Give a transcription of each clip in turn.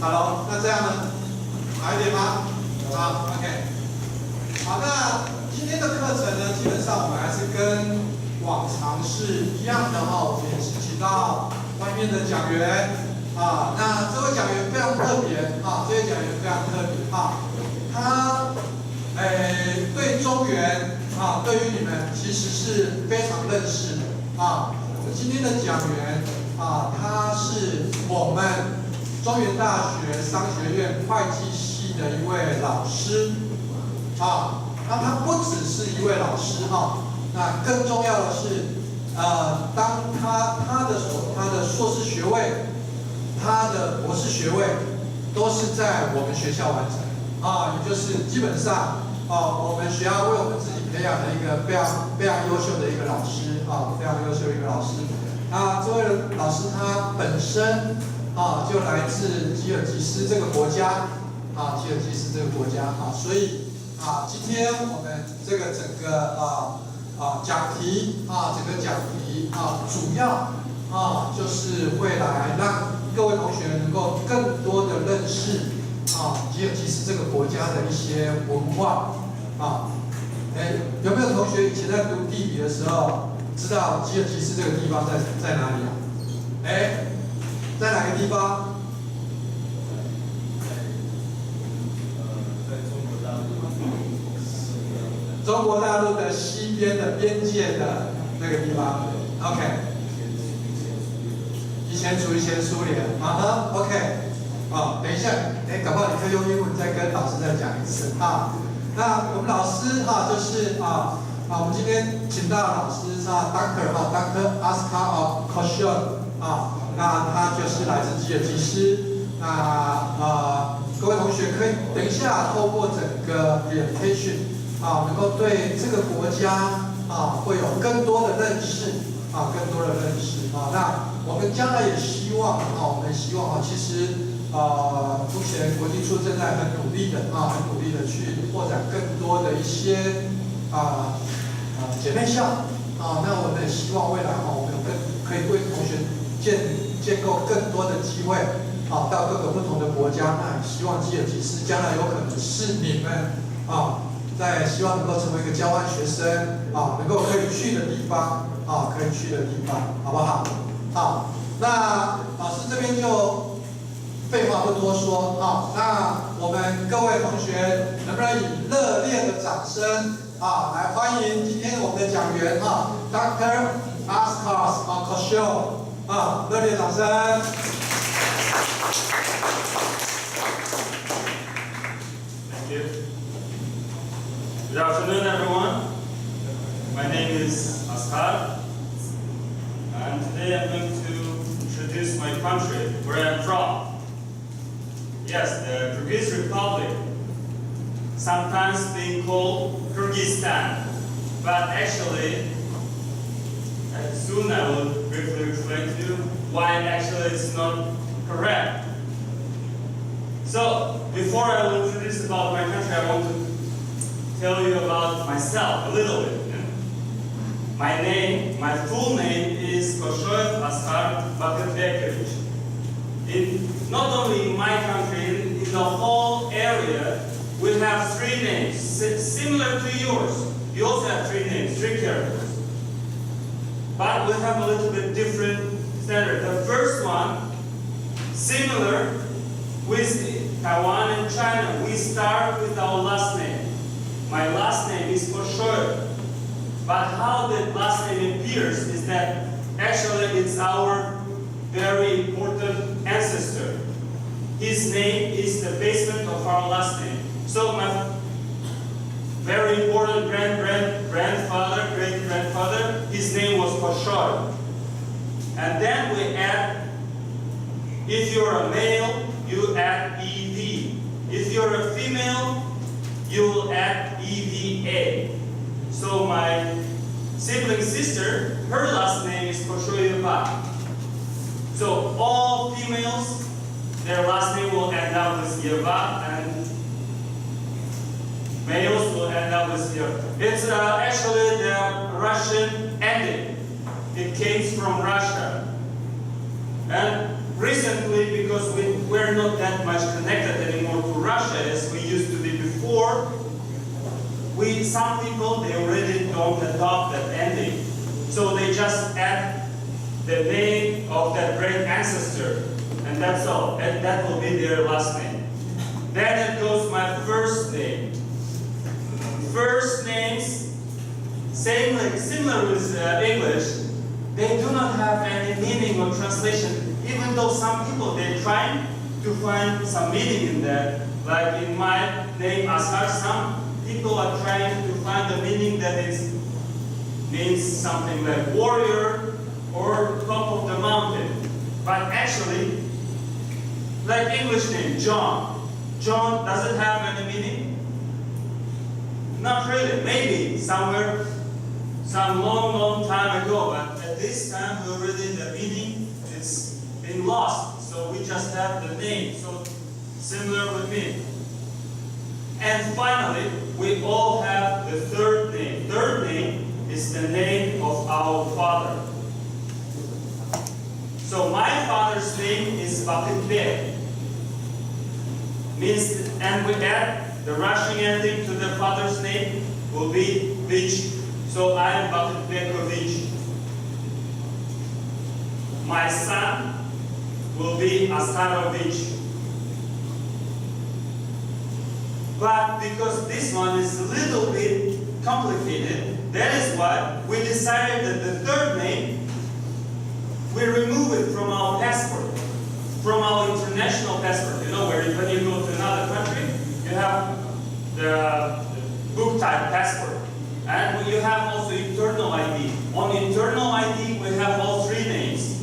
Hello， 那这样呢？好一点吗？好 ，OK。好，那今天的课程呢，基本上我们还是跟往常是一样的哈，我们也是请到外面的讲员啊。那这位讲员非常特别啊，这位讲员非常特别啊，他对中原啊，对于你们其实是非常认识的啊。今天的讲员啊，他是我们中原大学商学院会计系的一位老师啊。那他不只是一位老师哈，那更重要的是，当他的硕士学位，他的博士学位，都是在我们学校完成啊，也就是基本上我们学校为我们自己培养了一个非常优秀的一个老师啊，非常优秀的一个老师。那这位老师他本身就来自吉尔吉斯这个国家啊，吉尔吉斯这个国家啊，所以今天我们这个整个讲题整个讲题主要就是会来让各位同学能够更多的认识吉尔吉斯这个国家的一些文化有没有同学以前在读地理的时候知道吉尔吉斯这个地方在哪里啊？在哪个地方？中国大陆的西边的边界的那个地方 ，OK。以前属于前苏联，OK。等一下，搞不好你可以用英文再跟老师再讲一次啊。那我们老师就是我们今天请到的老师是Dr. Oscar Koshon 那他就是来自吉尔吉斯。那各位同学可以等一下透过整个 presentation 能够对这个国家会有更多的认识更多的认识那我们将来也希望我们希望其实目前国际处正在很努力的去拓展更多的一些姐妹校那我们也希望未来我们可以为同学建构更多的机会到各个不同的国家，那希望吉尔吉斯将来有可能是你们在希望能够成为一个交换学生能够可以去的地方可以去的地方，好不好？好，那老师这边就废话不多说那我们各位同学能不能以热烈的掌声来欢迎今天我们的讲员Dr. Oscar Koshon热烈掌声。Thank you. Good afternoon, everyone. My name is Oscar, and today I'm going to introduce my country, where I'm from. Yes, the Kyrgyz Republic, sometimes being called Kyrgyzstan, but actually, soon I will briefly explain to you why actually it's not correct. So, before I will introduce about my country, I want to tell you about myself a little bit. My full name is Koshoyev Askar Bakirbekovich. Not only in my country, in the whole area, we have three names, similar to yours. You also have three names, three characters. But we have a little bit different standard. The first one, similar with Taiwan and China, we start with our last name. My last name is Koshoyev. But how the last name appears is that actually it's our very important ancestor. His name is the basement of our last name. So my very important grandfather, great-grandfather, his name was Koshoyev. And then we add, if you're a male, you add EV. If you're a female, you will add EVA. So my sibling sister, her last name is Koshoyeva. So all females, their last name will end up with Yeva, and males will end up with Yeva. It's actually the Russian ending. It came from Russia. And recently, because we're not that much connected anymore to Russia as we used to be before, some people, they already don't adopt that ending. So they just add the name of that great ancestor, and that's all. And that will be their last name. Then it goes my first name. First names, similar with English, they do not have any meaning or translation, even though some people, they're trying to find some meaning in that. Like in my name, Asar, some people are trying to find the meaning that it means something like warrior or top of the mountain. But actually, like English name, John. John, does it have any meaning? Not really. Maybe somewhere, some long time ago, but at this time already the meaning is been lost. So we just have the name. So similar with me. And finally, we all have the third name. Third name is the name of our father. So my father's name is Vakitbek. Means, and we add the Russian ending to the father's name will be Vich. So I am Vakitbekovich. My son will be Astarovich. But because this one is a little bit complicated, that is why we decided that the third name, we remove it from our passport, from our international passport. You know, where when you go to another country, you have the book type passport. And you have also internal ID. On internal ID, we have all three names.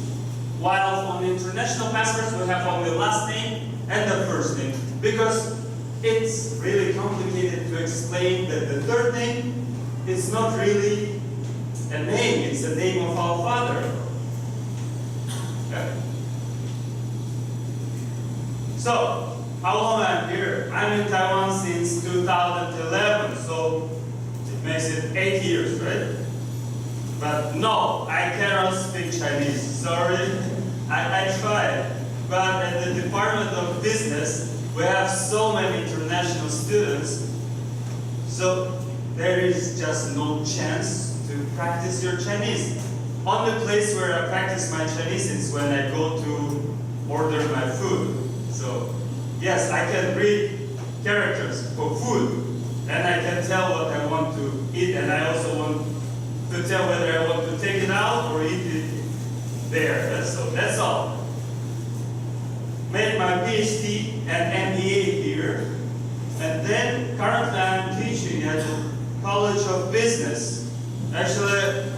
While on international passports, we have only the last name and the first name. Because it's really complicated to explain that the third name is not really a name, it's the name of our father. Okay. So, how long am I here? I'm in Taiwan since 2011, so it makes it 8 years, right? But no, I cannot speak Chinese. Sorry, I tried. But at the Department of Business, we have so many international students, so there is just no chance to practice your Chinese. Only place where I practice my Chinese is when I go to order my food. So, yes, I can read characters for food, and I can tell what I want to eat, and I also want to tell whether I want to take it out or eat it there. So that's all. Made my PhD and MBA here, and then currently I'm teaching at the College of Business. Actually,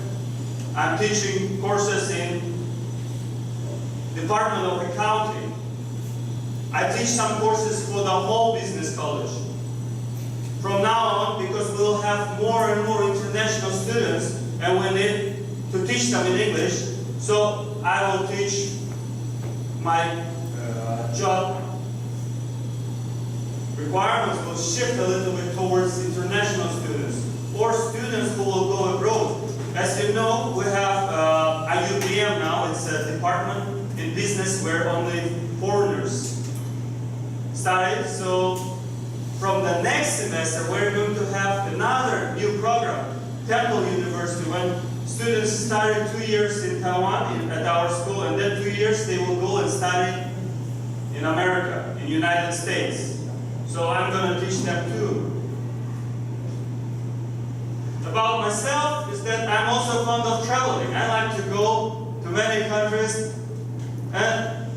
I'm teaching courses in Department of Accounting. I teach some courses for the whole business college. From now on, because we'll have more and more international students, and we need to teach them in English, so I will teach my job requirements will shift a little bit towards international students or students who will go abroad. As you know, we have IUBM now. It's a department in business where only foreigners study. So from the next semester, we're going to have another new program, Temple University, when students study 2 years in Taiwan at our school, and then 2 years they will go and study in America, in United States. So I'm going to teach them too. About myself is that I'm also fond of traveling. I like to go to many countries, and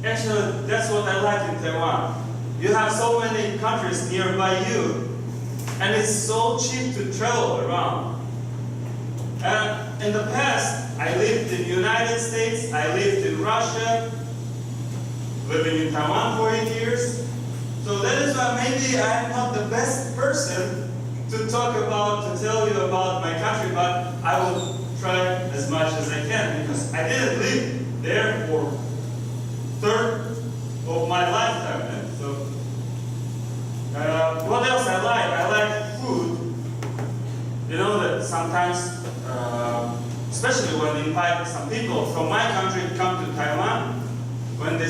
actually that's what I like in Taiwan. You have so many countries nearby you, and it's so cheap to travel around. In the past, I lived in the United States, I lived in Russia, living in Taiwan for 8 years. So that is why maybe I'm not the best person to tell you about my country, but I will try as much as I can, because I didn't live there for third of my lifetime. So, what else I like? I like food. You know that sometimes, especially when they invite some people from my country to come to Taiwan, when they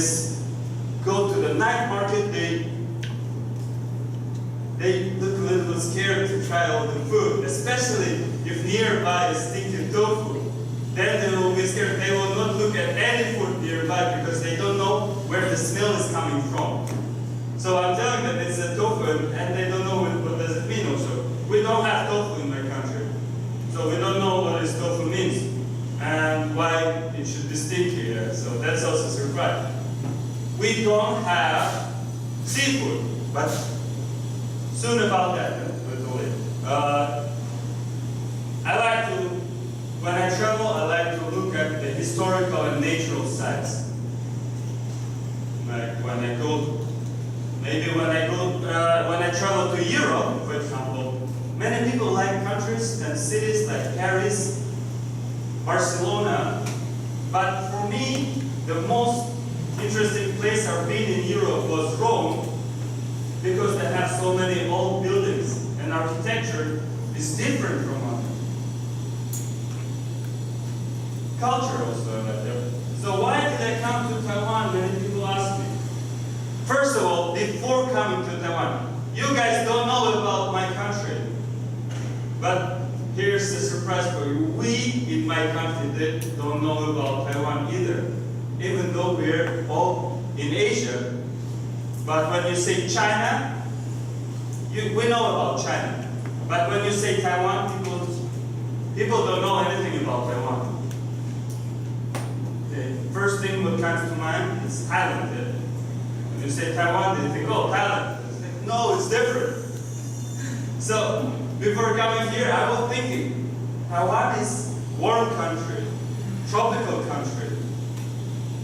go to the night market, they look a little scared to try all the food, especially if nearby is stinking tofu. Then they will be scared. They will not look at any food nearby because they don't know where the smell is coming from. So I'm telling them it's a tofu, and they don't know what does it mean also. We don't have tofu in my country, so we don't know what this tofu means and why it should be stinky here. So that's also a surprise. We don't have seafood, but soon about that. I like to, when I travel, I like to look at the historical and natural sites. Like when I go. Maybe when I travel to Europe, for example, many people like countries and cities like Paris, Barcelona, but for me, the most interesting place I've been in Europe was Rome, because they have so many old buildings and architecture is different from ours. Culture also like that. So why did I come to Taiwan? Many people ask me. First of all, before coming to Taiwan, you guys don't know about my country. But here's the surprise for you. We in my country don't know about Taiwan either. Even though we're all in Asia. But when you say China, we know about China. But when you say Taiwan, people don't know anything about Taiwan. The first thing that comes to mind is Thailand. You say Taiwan, they think, oh, Thailand. No, it's different. So, before coming here, I was thinking, Taiwan is warm country, tropical country.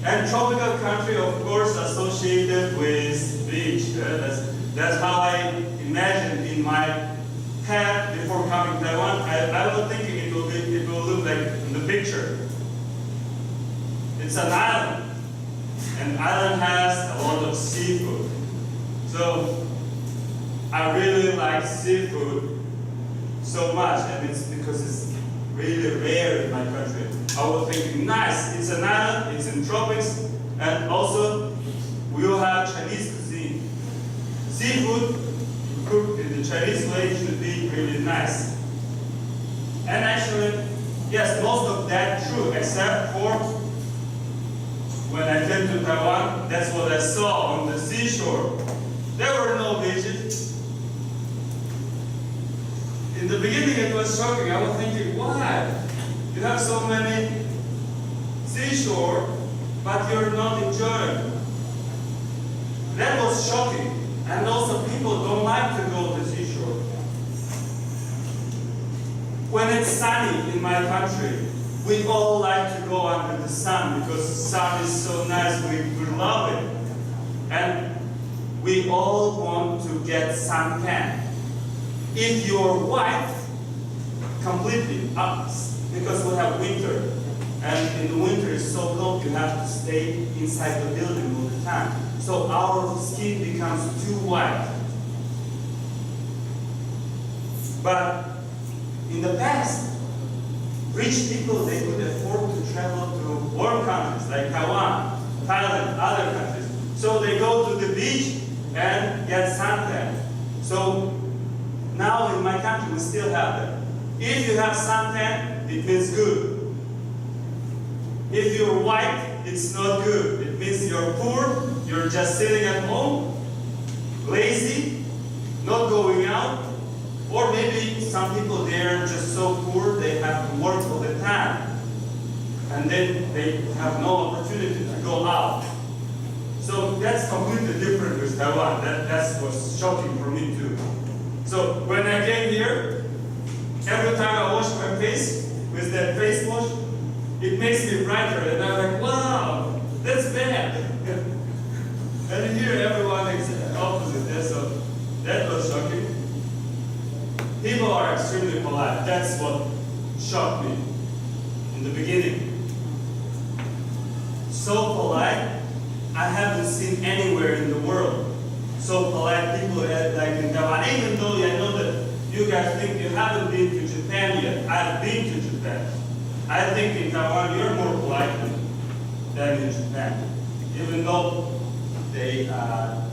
And tropical country, of course, associated with beach. That's how I imagined in my head before coming to Taiwan. I was thinking it will look like in the picture. It's an island. And island has a lot of seafood. So I really like seafood so much, and it's because it's really rare in my country. I was thinking, nice, it's an island, it's in tropics, and also we will have Chinese cuisine. Seafood cooked in the Chinese way should be really nice. And actually, yes, most of that true, except for when I came to Taiwan, that's what I saw on the seashore. There were no beaches. In the beginning it was shocking. I was thinking, why? You have so many seashore, but you're not enjoying. That was shocking. And also people don't like to go to the seashore. When it's sunny in my country, we all like to go under the sun because the sun is so nice, we love it. And we all want to get suntan. If you're white, completely up, because we have winter. And in the winter it's so cold, you have to stay inside the building all the time. So our skin becomes too white. But in the past, rich people, they could afford to travel to warm countries like Taiwan, Thailand, other countries. So they go to the beach and get suntan. So now in my country, we still have that. If you have suntan, it means good. If you're white, it's not good. It means you're poor, you're just sitting at home, lazy, not going out. Or maybe some people, they're just so poor, they have to work all the time. And then they have no opportunity to go out. So that's completely different with Taiwan. That was shocking for me too. So when I came here, every time I wash my face with that face wash, it makes me brighter. And I'm like, wow, that's bad. And here everyone is opposite. So that was shocking. People are extremely polite. That's what shocked me in the beginning. So polite, I haven't seen anywhere in the world. So polite people like in Taiwan. Even though I know that you guys think you haven't been to Japan yet. I've been to Japan. I think in Taiwan you're more polite than in Japan. even though they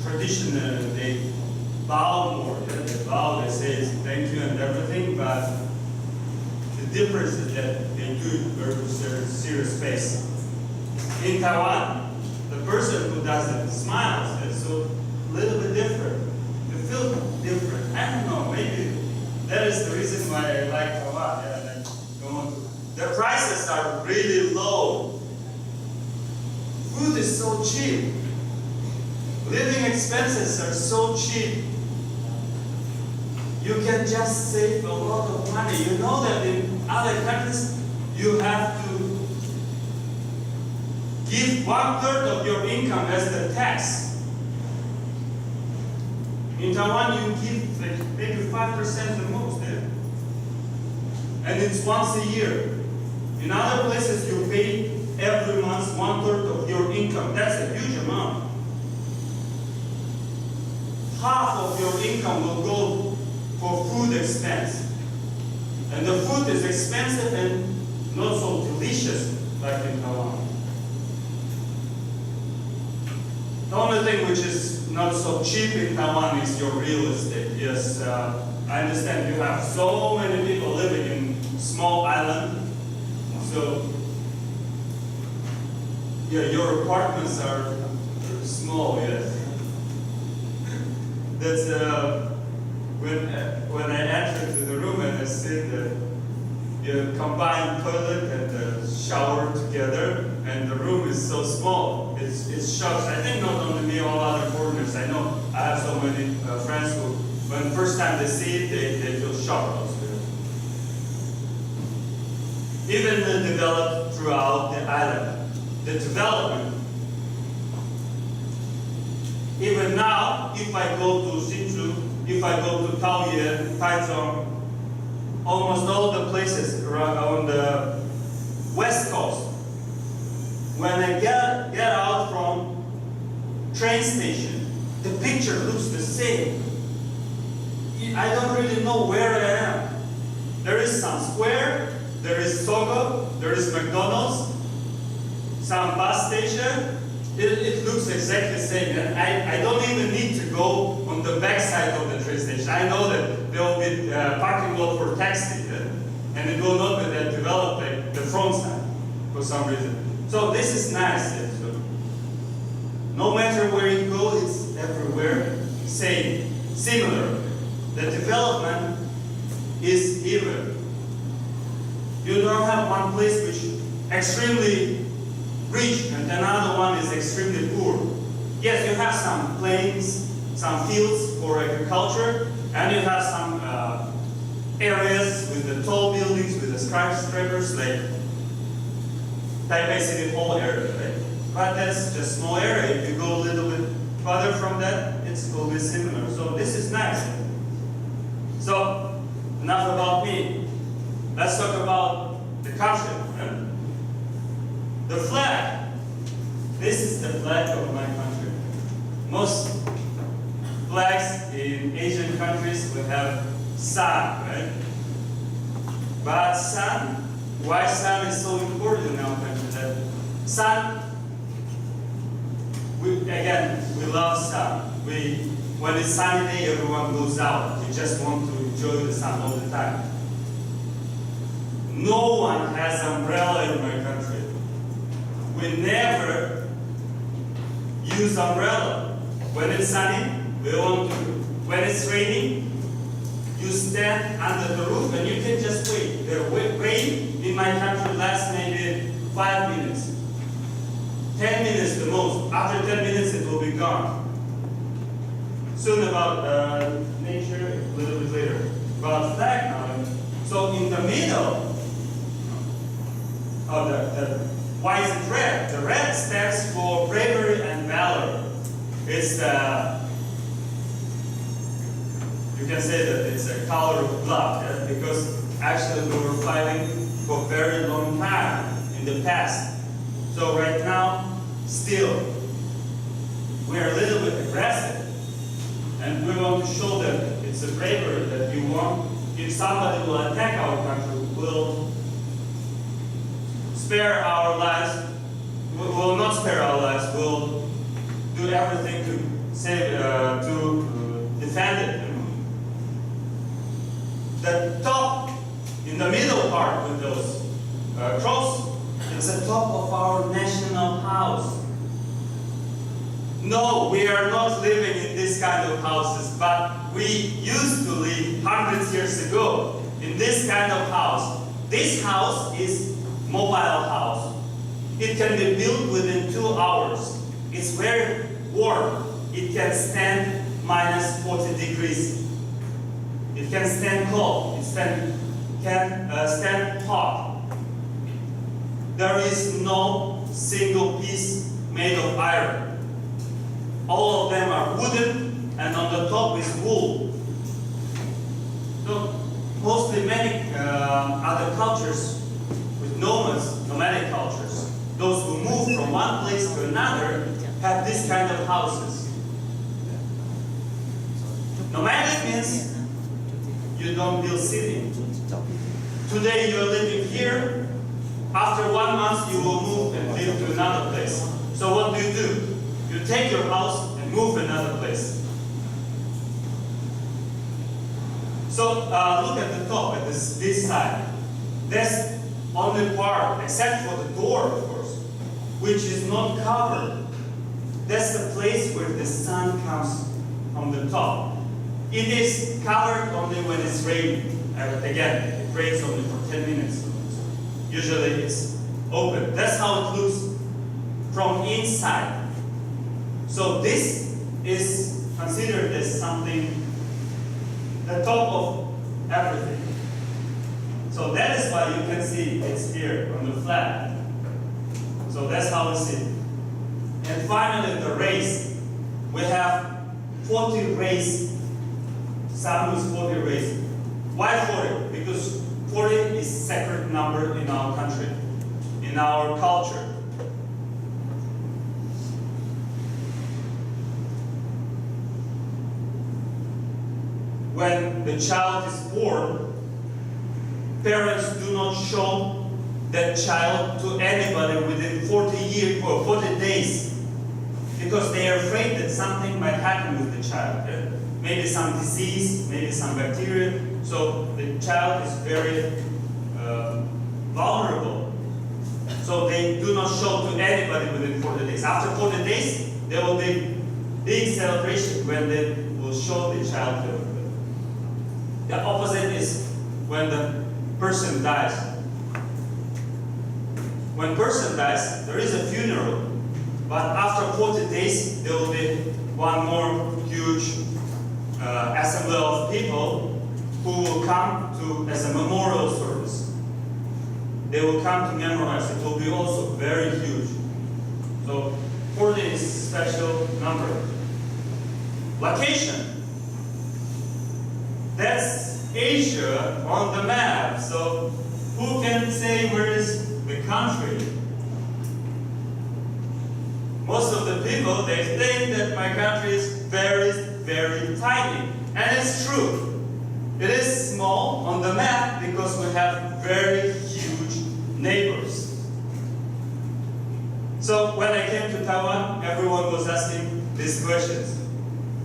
traditionally they bow more. Yeah? They bow, they say thank you and everything, but the difference is that they do it very serious face. In Taiwan, the person who does it smiles, and so a little bit different. You feel different. I don't know, maybe that is the reason why I like Taiwan. Yeah, the prices are really low. Food is so cheap. Living expenses are so cheap. You can just save a lot of money. You know that in other countries, you have to give 1/3 of your income as the tax. In Taiwan, you give maybe 5% the most, yeah? And it's once a year. In other places, you pay every month 1/3 of your income. That's a huge amount. Half of your income will go for food expense. And the food is expensive and not so delicious like in Taiwan. The only thing which is not so cheap in Taiwan is your real estate. Yes, I understand you have so many people living in small island. So, yeah, your apartments are small, yes. That's when I entered to the room and I see the combined toilet and the shower together, and the room is so small. It shocks. I think not only me, all other foreigners. I know I have so many friends who, when the first time they see it, they feel shocked also. Even developed throughout the island, the development. Even now, if I go to Hsinchu, if I go to Taoyuan, Taichung, almost all the places around on the west coast, when I get out from train station, the picture looks the same. I don't really know where I am. There is some square, there is Sogo, there is McDonald's, some bus station. It looks exactly the same. And I don't even need to go on the back side of the train station. I know that there will be a parking lot for taxi, and it will not be that developed like the front side for some reason. So this is nice. So no matter where you go, it's everywhere same, similar. The development is even. You don't have one place which is extremely rich and another one is extremely poor. Yes, you have some plains, some fields for agriculture, and you have some areas with the tall buildings, with the skyscrapers, like Taipei City Hall area, right? But that's just a small area. If you go a little bit further from that, it's will be similar. So this is nice. So enough about me. Let's talk about the country. Right? The flag. This is the flag of my country. Most flags in Asian countries will have sun, right? But sun, why sun is so important in our country? That sun, we love sun. When it's sunny day, everyone goes out. You just want to enjoy the sun all the time. No one has umbrella in my country. We never use umbrella. When it's sunny, when it's raining, you stand under the roof and you can just wait. The rain in my country lasts maybe 5 minutes. 10 minutes the most. After 10 minutes it will be gone. Soon about nature, a little bit later. About flag now. So in the middle of why is it red? The red stands for bravery and valor. It's you can say that it's a color of blood, yeah? Because actually we were fighting for a very long time in the past. So right now, still, we're a little bit aggressive. And we want to show that it's a bravery that you want. If somebody will attack our country, we'll spare our lives. We will not spare our lives. We'll do everything to save, defend it. The top, in the middle part with those cross, is the top of our national house. No, we are not living in this kind of houses, but we used to live hundreds years ago in this kind of house. This house is mobile house. It can be built within 2 hours. It's very warm. It can stand minus 40 degrees. It can stand cold. It can stand hot. There is no single piece made of iron. All of them are wooden, and on the top is wool. So mostly many other cultures with nomadic cultures, those who move from one place to another, have this kind of houses. Nomadic means you don't build city. Today you're living here. After 1 month you will move and live to another place. So what do? You take your house and move to another place. So look at the top, at this side. That's only part, except for the door, of course, which is not covered. That's the place where the sun comes from the top. It is covered only when it's raining. Again, it rains only for 10 minutes. Usually it's open. That's how it looks from inside. So this is considered as something, the top of everything. So that is why you can see it's here on the flag. So that's how we see it. And finally, the race. We have 40 race. Samu's 40 race. Why 40? Because 40 is sacred number in our country, in our culture. When the child is born, parents do not show that child to anybody within 40 years or 40 days, because they are afraid that something might happen with the child. Maybe some disease, maybe some bacteria. So the child is very vulnerable. So they do not show to anybody within 40 days. After 40 days, there will be big celebration when they will show the child to them. The opposite is when the person dies. When person dies, there is a funeral, but after 40 days, there will be one more huge assembly of people who will come to as a memorial service. They will come to memorize. It will be also very huge. So 40 is a special number. Location. That's Asia on the map. So who can say where is the country? Most of the people, they think that my country is very, very tiny. And it's true. It is small on the map because we have very huge neighbors. So when I came to Taiwan, everyone was asking these questions.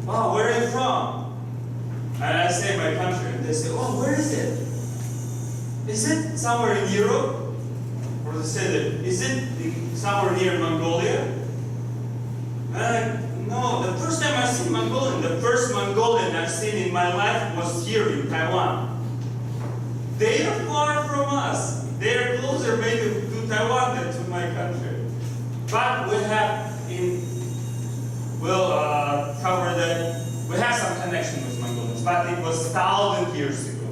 Oh, where are you from? And I say my country, and they say, oh, where is it? Is it somewhere in Europe? Or they say that, is it somewhere near Mongolia? And no, the first time I see Mongolian, the first Mongolian I've seen in my life was here in Taiwan. They are far from us. They are closer maybe to Taiwan than to my country. But we have cover that. We have some connection with Mongolians, but it was 1,000 years ago.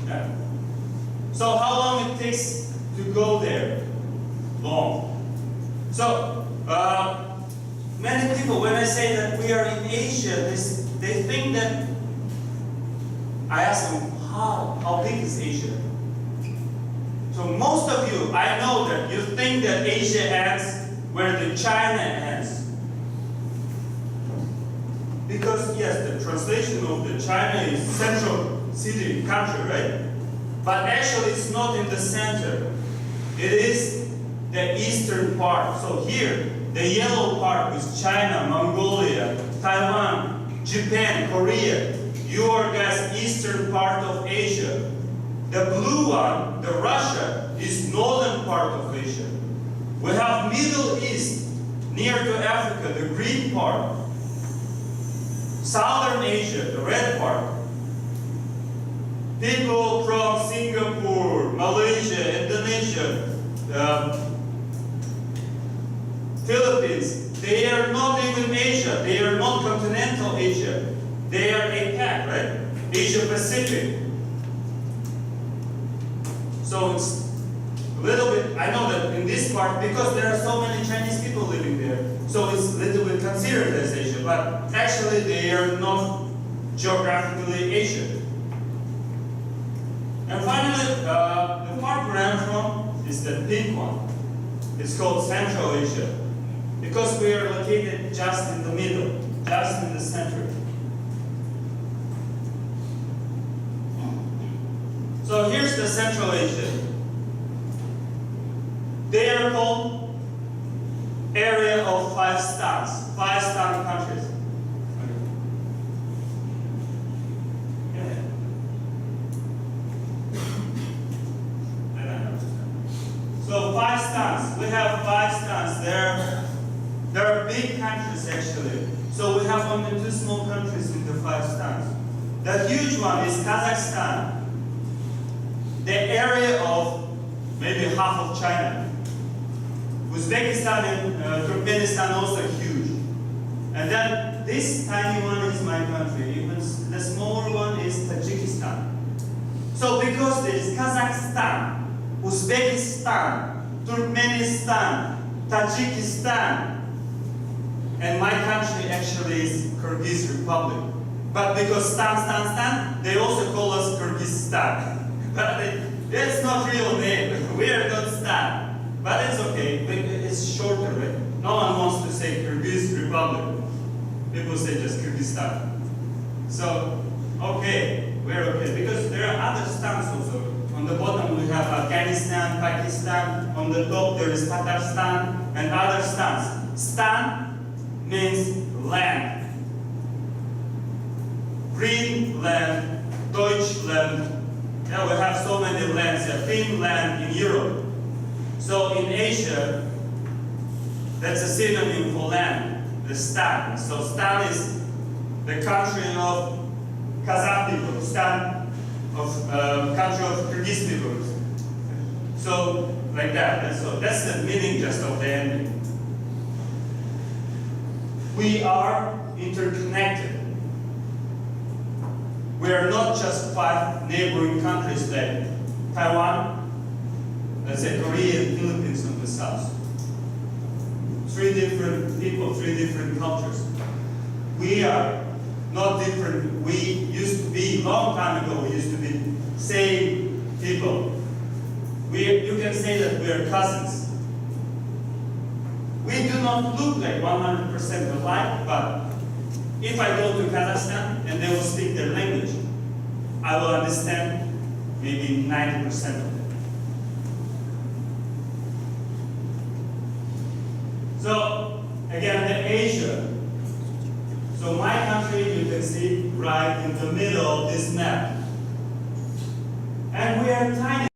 Yeah. So how long it takes to go there? Long. So many people, when I say that we are in Asia, they think that, I ask them, how big is Asia? So most of you, I know that you think that Asia ends where the China ends. Because yes, the translation of the China is central city country, right? But actually it's not in the center. It is the eastern part. So here, The yellow part is China, Mongolia, Taiwan, Japan, Korea. You are guys eastern part of Asia. The blue one, the Russia, is northern part of Asia. We have Middle East, near to Africa, the green part. Southern Asia, the red part. People from Singapore, Malaysia, Indonesia, Philippines, they are not even Asia. They are not continental Asia. They are APAC, right? Asia Pacific. So it's a little bit, I know that in this part, because there are so many Chinese people living there, so it's a little bit considered as Asia, but actually they are not geographically Asia. And finally, the part where I'm from is the pink one. It's called Central Asia, because we are located just in the middle, just in the center. So here's the Central Asia. They are called area of 5 stans, 5 stan countries. So 5 stans, we have 5 stans. There are big countries actually. So we have only 2 small countries in the 5 stans. The huge one is Kazakhstan. The area of maybe half of China. Uzbekistan and Turkmenistan also huge. And then this tiny one is my country. Even the smaller one is Tajikistan. So because there is Kazakhstan, Uzbekistan, Turkmenistan, Tajikistan, and my country actually is Kyrgyz Republic. But because Stan, they also call us Kyrgyzstan. But that's not real name. We are not Stan. But it's okay. It's shorter, right? No one wants to say Kyrgyz Republic. People say just Kyrgyzstan. So, okay, we're okay. Because there are other stans also. On the bottom we have Afghanistan, Pakistan. On the top there is Tatarstan and other stans. Stan means land. Green land, Deutschland. Yeah, we have so many lands here. Finland in Europe. So in Asia, that's a synonym for land, the stan. So stan is the country of Kazakh people, stan of country of Kyrgyz people. So like that. So that's the meaning just of the ending. We are interconnected. We are not just 5 neighboring countries like Taiwan, let's say Korea and Philippines on the south. 3 different people, 3 different cultures. We are not different. We used to be, long time ago, we used to be same people. You can say that we are cousins. We do not look like 100% alike, but if I go to Kazakhstan and they will speak their language, I will understand maybe 90% of it. So, again, the Asia. So my country, you can see right in the middle of this map. And we are tiny.